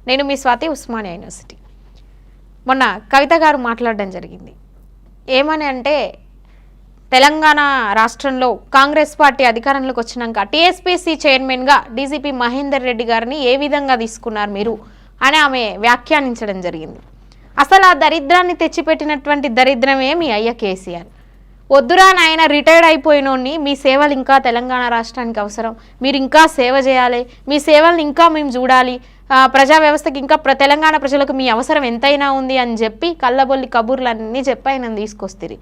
నేను మీ స్వాతి, ఉస్మానియా యూనివర్సిటీ. మొన్న కవిత గారు మాట్లాడడం జరిగింది. ఏమని అంటే, తెలంగాణ రాష్ట్రంలో కాంగ్రెస్ పార్టీ అధికారంలోకి వచ్చినాక టీఎస్పీసీ చైర్మన్గా డీజీపీ మహేందర్ రెడ్డి గారిని ఏ విధంగా తీసుకున్నారు మీరు అని ఆమె వ్యాఖ్యానించడం జరిగింది. అసలు ఆ దరిద్రాన్ని తెచ్చిపెట్టినటువంటి దరిద్రమే మీ అయ్య కేసీఆర్. వద్దురా నాయన, రిటైర్డ్ అయిపోయినోడిని, మీ సేవలు ఇంకా తెలంగాణ రాష్ట్రానికి అవసరం, మీరు ఇంకా సేవ చేయాలి, మీ సేవలను ఇంకా మేము చూడాలి, ప్రజా వ్యవస్థకి ఇంకా తెలంగాణ ప్రజలకు మీ అవసరం ఎంతైనా ఉంది అని చెప్పి కళ్ళబొల్లి కబుర్లన్నీ చెప్పి ఆయన తీసుకొస్తారు.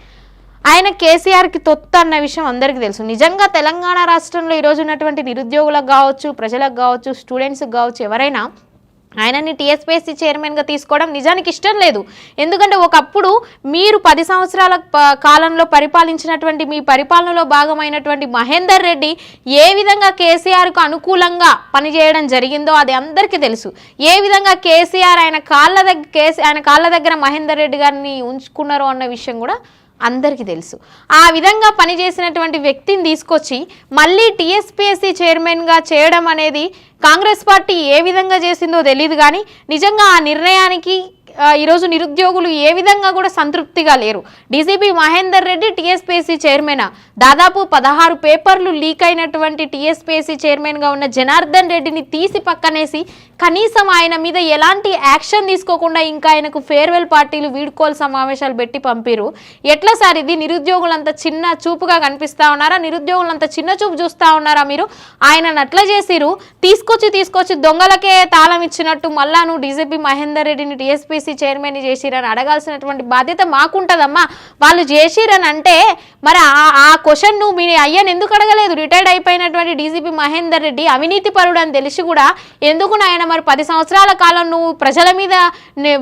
ఆయన కేసీఆర్కి తొత్తు అన్న విషయం అందరికీ తెలుసు. నిజంగా తెలంగాణ రాష్ట్రంలో ఈరోజు ఉన్నటువంటి నిరుద్యోగులకు కావచ్చు, ప్రజలకు కావచ్చు, స్టూడెంట్స్కి కావచ్చు, ఎవరైనా ఆయనని టీఎస్పీఎస్సీ చైర్మన్గా తీసుకోవడం నిజానికి ఇష్టం లేదు. ఎందుకంటే ఒకప్పుడు మీరు 10 సంవత్సరాల కాలంలో పరిపాలించినటువంటి మీ పరిపాలనలో భాగమైనటువంటి మహేందర్ రెడ్డి ఏ విధంగా కేసీఆర్కు అనుకూలంగా పనిచేయడం జరిగిందో అది అందరికీ తెలుసు. ఏ విధంగా కేసీఆర్ ఆయన కాళ్ళ దగ్గర మహేందర్ రెడ్డి గారిని ఉంచుకున్నారో అన్న విషయం కూడా అందరికీ తెలుసు. ఆ విధంగా పనిచేసినటువంటి వ్యక్తిని తీసుకొచ్చి మళ్ళీ టీఎస్పీఎస్సీ చైర్మన్గా చేయడం అనేది కాంగ్రెస్ పార్టీ ఏ విధంగా చేసిందో తెలియదు. కానీ నిజంగా ఆ నిర్ణయానికి ఈరోజు నిరుద్యోగులు ఏ విధంగా కూడా సంతృప్తిగా లేరు. DGP Mahender Reddy TSPSC chairman, దాదాపు 16 పేపర్లు లీక్ అయినటువంటి టీఎస్పీఎస్సీ చైర్మన్గా ఉన్న జనార్దన్ రెడ్డిని తీసి పక్కనేసి కనీసం ఆయన మీద ఎలాంటి యాక్షన్ తీసుకోకుండా ఇంకా ఆయనకు ఫేర్వెల్ పార్టీలు, వీడ్కోల్ సమావేశాలు పెట్టి పంపిరు. ఎట్లా సార్ ఇది? నిరుద్యోగులంతా చిన్న చూపుగా కనిపిస్తూ ఉన్నారా? నిరుద్యోగులంతా చిన్న చూపు చూస్తూ ఉన్నారా మీరు? ఆయనను అట్లా చేసిరు, తీసుకొచ్చి దొంగలకే తాళం ఇచ్చినట్టు మళ్ళా నువ్వు డీజీపీ మహేందర్ రెడ్డిని టీఎస్పీఎస్సీ చైర్మన్ చేసిరని అడగాల్సినటువంటి బాధ్యత మాకుంటుందమ్మా. వాళ్ళు చేసిరని అంటే మరి ఆ క్వశ్చన్ నువ్వు మీ అయ్యని ఎందుకు అడగలేదు? రిటైర్డ్ అయిపోయినటువంటి డీజీపీ మహేందర్ రెడ్డి అవినీతి పరుడు అని తెలిసి కూడా ఎందుకు నాయన మరి 10 సంవత్సరాల కాలం నువ్వు ప్రజల మీద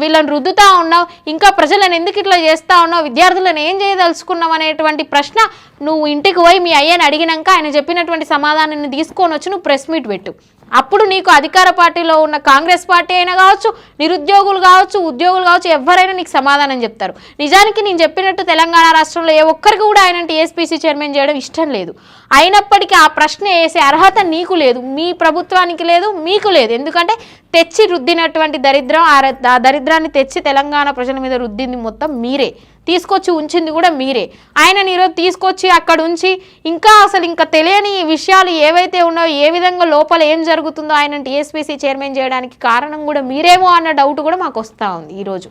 వీళ్ళని రుద్దుతా ఉన్నావు, ఇంకా ప్రజలను ఎందుకు ఇట్లా చేస్తూ ఉన్నావు, విద్యార్థులను ఏం చేయదలుచుకున్నావు అనేటువంటి ప్రశ్న నువ్వు ఇంటికి పోయి మీ అయ్యని అడిగినాక ఆయన చెప్పినటువంటి సమాధానాన్ని తీసుకొని వచ్చి నువ్వు ప్రెస్ మీట్ పెట్టు. అప్పుడు నీకు అధికార పార్టీలో ఉన్న కాంగ్రెస్ పార్టీ అయినా కావచ్చు, నిరుద్యోగులు కావచ్చు, ఉద్యోగులు కావచ్చు, ఎవరైనా నీకు సమాధానం చెప్తారు. నిజానికి నేను చెప్పినట్టు తెలంగాణ రాష్ట్రంలో ఏ ఒక్కరికి కూడా ఆయన టీఎస్పీఎస్సీ చైర్మన్ చేయడం ఇష్టం లేదు. అయినప్పటికీ ఆ ప్రశ్న వేసే అర్హత నీకు లేదు, మీ ప్రభుత్వానికి లేదు, మీకు లేదు. ఎందుకంటే తెచ్చి రుద్దినటువంటి దరిద్రం, ఆ దరిద్రాన్ని తెచ్చి తెలంగాణ ప్రజల మీద రుద్దింది మొత్తం మీరే, తీసుకొచ్చి ఉంచింది కూడా మీరే. ఆయనని ఈరోజు తీసుకొచ్చి అక్కడ ఉంచి ఇంకా తెలియని విషయాలు ఏవైతే ఉన్నాయో, ఏ విధంగా లోపల ఏం జరుగుతుందో ఆయన టీఎస్పీఎస్సీ చైర్మన్ చేయడానికి కారణం కూడా మీరేమో అన్న డౌట్ కూడా మాకు వస్తూ ఉంది. ఈరోజు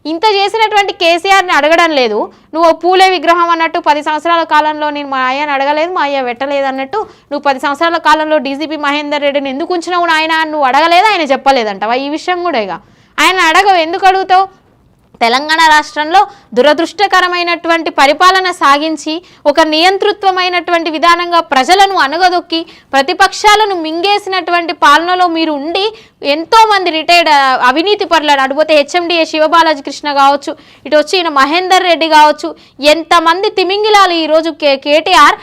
ఇంత చేసినటువంటి కేసీఆర్ని అడగడం లేదు. నువ్వు పూలే విగ్రహం అన్నట్టు 10 సంవత్సరాల కాలంలో నేను మా అయ్యని అడగలేదు, మా అయ్య పెట్టలేదు అన్నట్టు నువ్వు 10 సంవత్సరాల కాలంలో డీజీపీ మహేందర్ రెడ్డిని ఎందుకు ఉంచినావు ఆయన నువ్వు అడగలేదు, ఆయన చెప్పలేదంటవా? ఈ విషయం కూడా ఇక ఆయన అడగవు. ఎందుకు అడుగుతావు? తెలంగాణ రాష్ట్రంలో దురదృష్టకరమైనటువంటి పరిపాలన సాగించి ఒక నియంతృత్వమైనటువంటి విధానంగా ప్రజలను అనగదొక్కి ప్రతిపక్షాలను మింగేసినటువంటి పాలనలో మీరు ఉండి ఎంతోమంది రిటైర్డ్ అవినీతి పరులను అడిగితే హెచ్ఎండిఏ శివబాలాజీ కృష్ణ కావచ్చు, ఇటు వచ్చి ఈయన మహేందర్ రెడ్డి కావచ్చు, ఎంతమంది తిమింగిలాలు ఈరోజు కేటీఆర్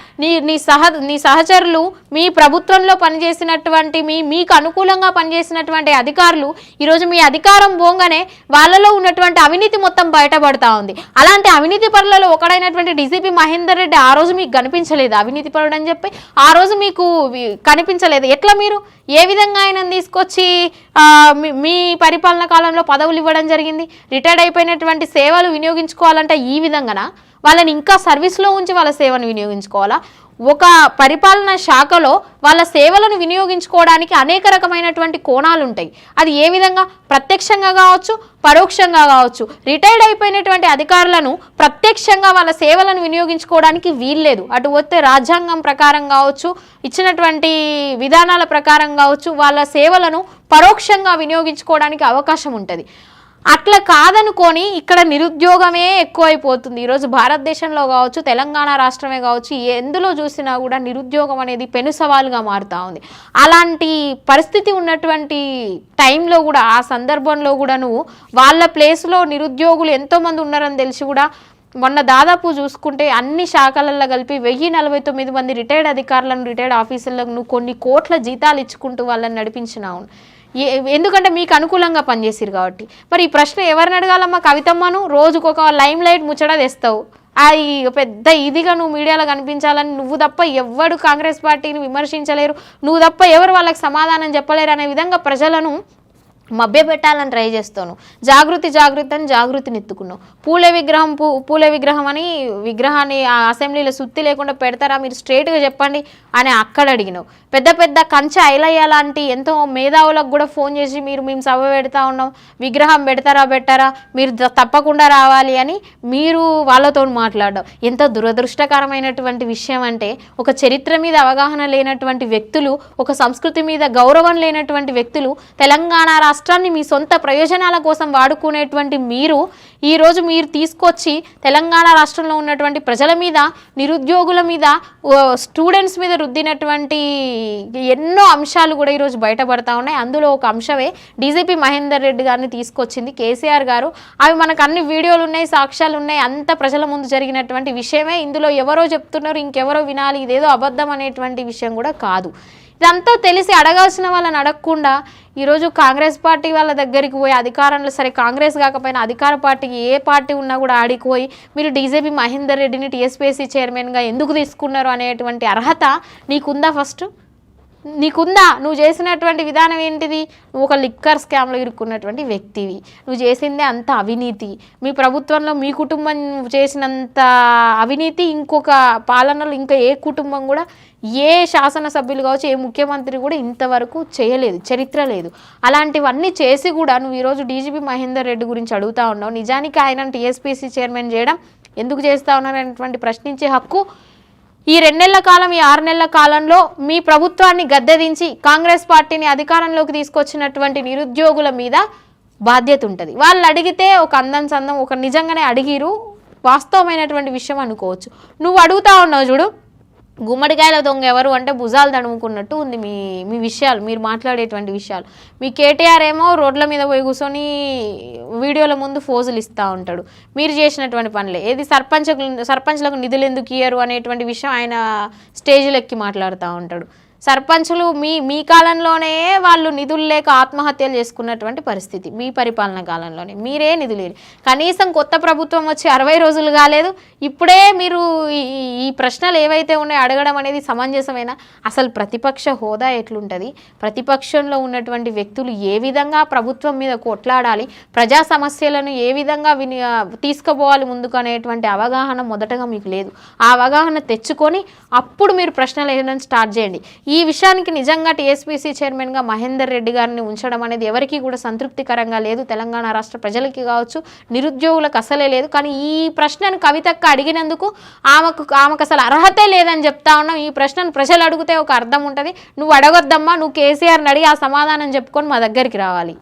నీ సహచరులు, మీ ప్రభుత్వంలో పనిచేసినటువంటి మీకు అనుకూలంగా పనిచేసినటువంటి అధికారులు ఈరోజు మీ అధికారం పోగానే వాళ్ళలో ఉన్నటువంటి అవినీతి మొత్తం బయటపడతా ఉంది. అలాంటి అవినీతి పరులలో ఒకడైనటువంటి డీజీపీ మహేందర్ రెడ్డి ఆ రోజు మీకు కనిపించలేదు, అవినీతి పరుడు అని చెప్పి ఆ రోజు మీకు కనిపించలేదు. ఎట్లా మీరు ఏ విధంగా ఆయనను తీసుకొచ్చి మీ పరిపాలన కాలంలో పదవులు ఇవ్వడం జరిగింది? రిటైర్డ్ అయిపోయినటువంటి సేవలు వినియోగించుకోవాలంటే ఈ విధంగానా? వాళ్ళని ఇంకా సర్వీస్లో ఉంచి వాళ్ళ సేవను వినియోగించుకోవాలా? ఒక పరిపాలనా శాఖలో వాళ్ళ సేవలను వినియోగించుకోవడానికి అనేక రకమైనటువంటి కోణాలు ఉంటాయి. అది ఏ విధంగా? ప్రత్యక్షంగా కావచ్చు, పరోక్షంగా కావచ్చు. రిటైర్డ్ అయిపోయినటువంటి అధికారులను ప్రత్యక్షంగా వాళ్ళ సేవలను వినియోగించుకోవడానికి వీల్లేదు. అటు వస్తే రాజ్యాంగం ప్రకారం కావచ్చు, ఇచ్చినటువంటి విధానాల ప్రకారం కావచ్చు, వాళ్ళ సేవలను పరోక్షంగా వినియోగించుకోవడానికి అవకాశం ఉంటుంది. అట్లా కాదనుకొని ఇక్కడ నిరుద్యోగమే ఎక్కువైపోతుంది. ఈరోజు భారతదేశంలో కావచ్చు, తెలంగాణ రాష్ట్రమే కావచ్చు, ఎందులో చూసినా కూడా నిరుద్యోగం అనేది పెను సవాలుగా మారుతూ ఉంది. అలాంటి పరిస్థితి ఉన్నటువంటి టైంలో కూడా, ఆ సందర్భంలో కూడా నువ్వు వాళ్ళ ప్లేస్లో నిరుద్యోగులు ఎంతోమంది ఉన్నారని తెలిసి కూడా మొన్న దాదాపు చూసుకుంటే అన్ని శాఖలలో కలిపి 1049 మంది రిటైర్డ్ అధికారులను, రిటైర్డ్ ఆఫీసర్లకు నువ్వు కొన్ని కోట్ల జీతాలు ఇచ్చుకుంటూ వాళ్ళని నడిపించినావు. ఎందుకంటే మీకు అనుకూలంగా పనిచేసిరు కాబట్టి. మరి ఈ ప్రశ్న ఎవరిని అడగాలమ్మా? కవితమ్మను రోజుకొక లైమ్ లైట్ ముచ్చట తెస్తావు, అది పెద్ద ఇదిగా నువ్వు మీడియాలో కనిపించాలని నువ్వు తప్ప ఎవడు కాంగ్రెస్ పార్టీని విమర్శించలేరు, నువ్వు తప్ప ఎవరు వాళ్ళకి సమాధానం చెప్పలేరు అనే విధంగా ప్రజలను మభ్యపెట్టాలని ట్రై చేస్తాను. జాగృతి అని జాగృతిని ఎత్తుకున్నావు. పూలే విగ్రహం అని విగ్రహాన్ని అసెంబ్లీలో సుత్తి లేకుండా పెడతారా మీరు, స్ట్రేట్గా చెప్పండి అని అక్కడ అడిగినావు. పెద్ద కంచె ఐలయ్య లాంటి ఎంతో మేధావులకు కూడా ఫోన్ చేసి మేము సభ పెడతా ఉన్నాం, విగ్రహం పెట్టారా మీరు తప్పకుండా రావాలి అని మీరు వాళ్ళతో మాట్లాడడం ఎంత దురదృష్టకరమైనటువంటి విషయం అంటే, ఒక చరిత్ర మీద అవగాహన లేనటువంటి వ్యక్తులు, ఒక సంస్కృతి మీద గౌరవం లేనటువంటి వ్యక్తులు, తెలంగాణ రాష్ట్రాన్ని మీ సొంత ప్రయోజనాల కోసం వాడుకునేటువంటి ఈరోజు మీరు తీసుకొచ్చి తెలంగాణ రాష్ట్రంలో ఉన్నటువంటి ప్రజల మీద, నిరుద్యోగుల మీద, స్టూడెంట్స్ మీద రుద్దినటువంటి ఎన్నో అంశాలు కూడా ఈరోజు బయటపడతా ఉన్నాయి. అందులో ఒక అంశమే డీజీపీ మహేందర్ రెడ్డి గారిని తీసుకొచ్చింది కేసీఆర్ గారు. అవి మనకు అన్ని వీడియోలు ఉన్నాయి, సాక్ష్యాలు ఉన్నాయి, అంత ప్రజల ముందు జరిగినటువంటి విషయమే. ఇందులో ఎవరో చెప్తున్నారు, ఇంకెవరో వినాలి, ఇదేదో అబద్ధం అనేటువంటి విషయం కూడా కాదు. ఇదంతా తెలిసి అడగాల్సిన వాళ్ళని అడగకుండా ఈరోజు కాంగ్రెస్ పార్టీ వాళ్ళ దగ్గరికి పోయి, అధికారంలో సరే కాంగ్రెస్ కాకపోయినా అధికార పార్టీకి ఏ పార్టీ ఉన్నా కూడా ఆడిపోయి మీరు డీజీపీ మహేందర్ రెడ్డిని టీఎస్పీఎస్సీ చైర్మన్గా ఎందుకు తీసుకున్నారు అనేటువంటి అర్హత నీకుందా? ఫస్ట్ నీకుందా? నువ్వు చేసినటువంటి విధానం ఏంటిది? నువ్వు ఒక లిక్కర్ స్కామ్లో ఇరుక్కున్నటువంటి వ్యక్తివి. నువ్వు చేసిందే అంత అవినీతి. మీ ప్రభుత్వంలో మీ కుటుంబం చేసినంత అవినీతి ఇంకొక పాలనలో ఇంకా ఏ కుటుంబం కూడా, ఏ శాసనసభ్యులు కావచ్చు, ఏ ముఖ్యమంత్రి కూడా ఇంతవరకు చేయలేదు, చరిత్ర లేదు. అలాంటివన్నీ చేసి కూడా నువ్వు ఈరోజు డీజీపీ మహేందర్ రెడ్డి గురించి అడుగుతా ఉన్నావు. నిజానికి ఆయన టీఎస్పీఎస్సీ చైర్మన్ చేయడం ఎందుకు చేస్తా ఉన్నారనేటువంటి ప్రశ్నించే హక్కు ఈ 2 నెలల కాలం, ఈ 6 నెలల కాలంలో మీ ప్రభుత్వాన్ని గద్దెదించి కాంగ్రెస్ పార్టీని అధికారంలోకి తీసుకొచ్చినటువంటి నిరుద్యోగుల మీద బాధ్యత ఉంటుంది. వాళ్ళు అడిగితే ఒక అందం ఒక నిజంగానే అడిగిరు, వాస్తవమైనటువంటి విషయం అనుకోవచ్చు. నువ్వు అడుగుతా ఉన్నావు చూడు, గుమ్మడికాయల దొంగ ఎవరు అంటే భుజాలు తడుముకున్నట్టు ఉంది మీ విషయాలు, మీరు మాట్లాడేటువంటి విషయాలు. మీ కేటీఆర్ ఏమో రోడ్ల మీద పోయి కూర్చొని వీడియోల ముందు ఫోజులు ఇస్తూ ఉంటాడు. మీరు చేసినటువంటి పనులే ఏది, సర్పంచ్లకు నిధులు ఎందుకు ఇయ్యరు అనేటువంటి విషయం ఆయన స్టేజ్లో ఎక్కి మాట్లాడుతూ ఉంటాడు. సర్పంచులు మీ కాలంలోనే వాళ్ళు నిధులు లేక ఆత్మహత్యలు చేసుకున్నటువంటి పరిస్థితి, మీ పరిపాలన కాలంలోనే. మీరే నిధులు కనీసం కొత్త ప్రభుత్వం వచ్చి 60 రోజులు కాలేదు, ఇప్పుడే మీరు ఈ ప్రశ్నలు ఏవైతే ఉన్నాయో అడగడం అనేది సమంజసమైనా? అసలు ప్రతిపక్ష హోదా ఎట్లుంటుంది, ప్రతిపక్షంలో ఉన్నటువంటి వ్యక్తులు ఏ విధంగా ప్రభుత్వం మీద కొట్లాడాలి, ప్రజా సమస్యలను ఏ విధంగా తీసుకుపోవాలి ముందుకు అనేటువంటి అవగాహన మొదటగా మీకు లేదు. ఆ అవగాహన తెచ్చుకొని అప్పుడు మీరు ప్రశ్నలు వేయడం స్టార్ట్ చేయండి. ఈ విషయానికి నిజంగా టీఎస్పీఎస్సీ చైర్మన్గా మహేందర్ రెడ్డి గారిని ఉంచడం అనేది ఎవరికి కూడా సంతృప్తికరంగా లేదు. తెలంగాణ రాష్ట్ర ప్రజలకి కావచ్చు, నిరుద్యోగులకు అసలే లేదు. కానీ ఈ ప్రశ్నను కవితక్క అడిగినందుకు ఆమెకు అసలు అర్హతే లేదని చెప్తా ఉన్నాం. ఈ ప్రశ్నను ప్రజలు అడిగితే ఒక అర్థం ఉంటుంది. నువ్వు అడగొద్దమ్మా, నువ్వు కేసీఆర్ని అడిగి ఆ సమాధానం చెప్పుకొని మా దగ్గరికి రావాలి.